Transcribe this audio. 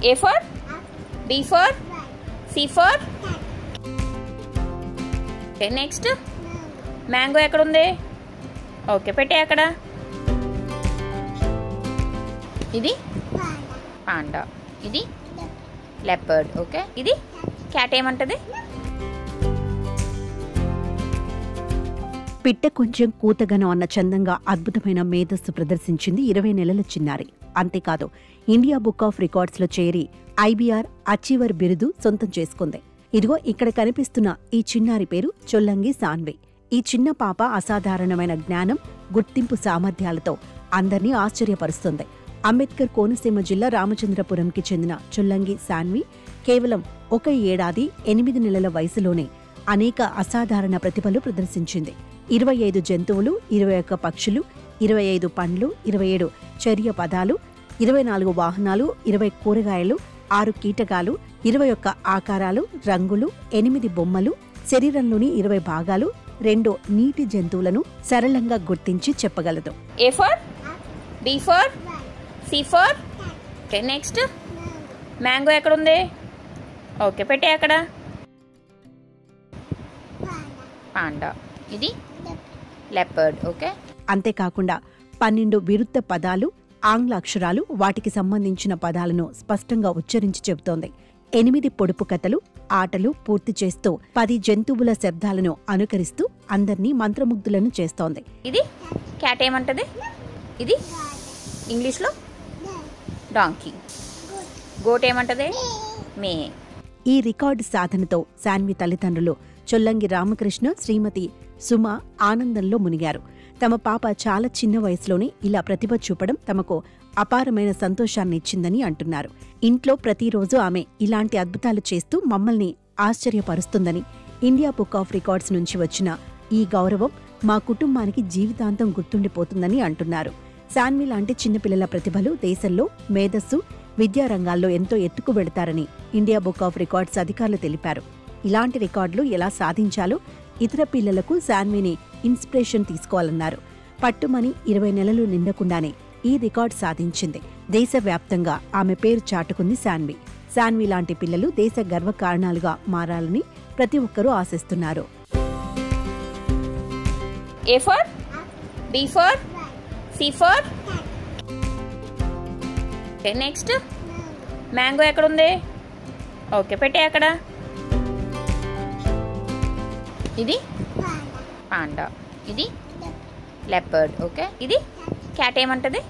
A for B for C for okay, next mango ఎక్కడ ఉంది okay పెట్టే అక్కడ ఇది పాండా ఇది లెపర్డ్ ఓకే ఇది క్యాట్ ఏమంటది పిట్ట కొంచెం కూతగనం అన్న చందంగా అద్భుతమైన మేధస్సు ప్రదర్శించింది 20 నెలల చిన్నారి. అంతేకాదు ఇండియా బుక్ ఆఫ్ రికార్డ్స్లో చేరి ఐబీఆర్ అచీవర్ బిరుదు సొంతం చేసుకుంది. ఇదిగో ఇక్కడ కనిపిస్తున్న ఈ చిన్నారి పేరు చొల్లంగి సాన్వి. ఈ చిన్న పాప అసాధారణమైన జ్ఞానం, గుర్తింపు సామర్థ్యాలతో అందర్నీ ఆశ్చర్యపరుస్తుంది. అంబేద్కర్ కోనసీమ జిల్లా రామచంద్రపురంకి చెందిన చొల్లంగి సాన్వి కేవలం 1 ఏడాది 8 నెలల వయసులోనే అనేక అసాధారణ ప్రతిభలు ప్రదర్శించింది. 25 జంతువులు, 21 పక్షులు, 25 పండ్లు, 27 చర్య పదాలు, 24 వాహనాలు, 20 కూరగాయలు, 6 కీటకాలు, 21 ఆకారాలు, రంగులు, 8 బొమ్మలు, శరీరంలోని 20 భాగాలు, 2 నీటి జంతువులను సరళంగా గుర్తించి చెప్పగలదు. A for B for C for okay, next mango ఎక్కడ ఉంది ఓకే పెట్టే అక్కడ పాండా ఇది లెపర్డ్ ఓకే అంతేకాకుండా 12 విరుద్ధ పదాలు, ఆంగ్ల అక్షరాలు, వాటికి సంబంధించిన పదాలను స్పష్టంగా ఉచ్చరించి చెబుతోంది. 8 పొడుపు కథలు, ఆటలు పూర్తి చేస్తూ 10 జంతువుల శబ్దాలను అనుకరిస్తూ అందర్నీ మంత్రముగ్ధులను చేస్తోంది. ఇది క్యాట్ ఏమంటది ఇది ఇంగ్లీష్లో డాంకీ, గోట్ ఏమంటది మే. ఈ రికార్డు సాధనతో సాన్వి తల్లిదండ్రులు చొల్లంగి రామకృష్ణ, శ్రీమతి సుమ ఆనందంలో మునిగారు. తమ పాప చాలా చిన్న వయసులోనే ఇలా ప్రతిభ చూపడం తమకు అపారమైన సంతోషాన్నిచ్చిందని అంటున్నారు. ఇంట్లో ప్రతిరోజు ఆమె ఇలాంటి అద్భుతాలు చేస్తూ మమ్మల్ని ఆశ్చర్యపరుస్తుందని, ఇండియా బుక్ ఆఫ్ రికార్డ్స్ నుంచి వచ్చిన ఈ గౌరవం మా కుటుంబానికి జీవితాంతం గుర్తుండిపోతుందని అంటున్నారు. సాన్వి లాంటి చిన్నపిల్లల ప్రతిభలు దేశంలో మేధస్సు, విద్యారంగాల్లో ఎంతో ఎత్తుకు వెళతారని ఇండియా బుక్ ఆఫ్ రికార్డ్స్ అధికారులు తెలిపారు. ఇలాంటి రికార్డులు ఎలా సాధించాలో ఇతర పిల్లలకు సాన్విని ఇన్స్పిరేషన్ తీసుకోవాలన్నారు. పట్టుమని 20 నెలలు నిండకుండానే ఈ రికార్డు సాధించింది. దేశవ్యాప్తంగా ఆమె పేరు చాటుకుంది సాన్వి. సాన్వి లాంటి పిల్లలు దేశ గర్వకారణాలుగా మారాలని ప్రతి ఒక్కరూ ఆశిస్తున్నారు. A for B for C for okay, next mango ఎక్కడ ఉంది ఓకే పెట్టే అక్కడ ఇది పాండా ఇది లెపర్డ్ ఓకే ఇది క్యాట్ ఏమంటది